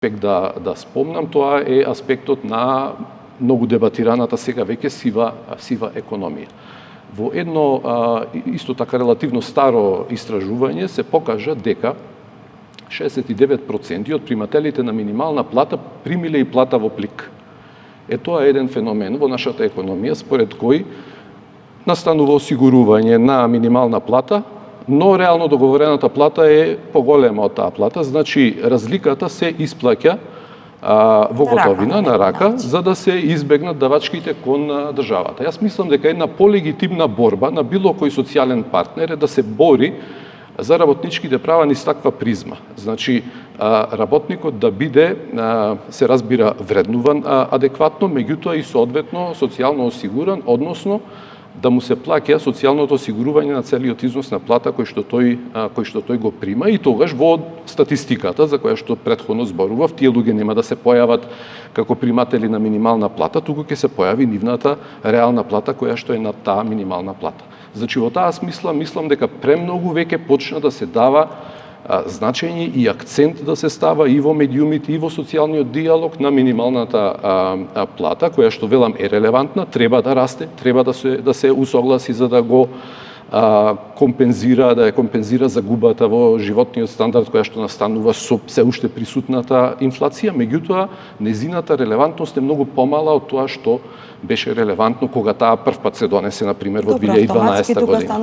аспект да спомнам, тоа е аспектот на многу дебатираната сега веќе сива економија. Во едно исто така релативно старо истражување се покажа дека 69% од примателите на минимална плата примиле и плата во плик. Тоа е еден феномен во нашата економија според кој настанува осигурување на минимална плата, но реално договорената плата е поголема од таа плата, значи разликата се исплаќа во готовина, на рака, за да се избегнат давачките кон државата. Јас мислам дека една полегитимна борба на било кој социјален партнер е да се бори за работничките права низ таква призма. Значи, работникот да биде, се разбира, вреднуван адекватно, меѓутоа и соодветно социјално осигуран, односно да му се плаќа социјалното осигурување на целиот износ на плата кој што тој го прима, и тогаш во статистиката за која што претходно зборував, тие луѓе нема да се појават како приматели на минимална плата, туку ќе се појави нивната реална плата која што е над таа минимална плата. Значи во таа смисла мислам дека премногу веќе почна да се дава значење и акцент да се става и во медиумите и во социјалниот диалог на минималната плата, која што велам е релевантна, треба да расте, треба да се усогласи за да го компензира загубата во животниот стандард која што настанува со се уште присутната инфлација, меѓутоа незината релевантност е многу помала од тоа што беше релевантно кога таа првпат се донесе, на пример, во 2012 година.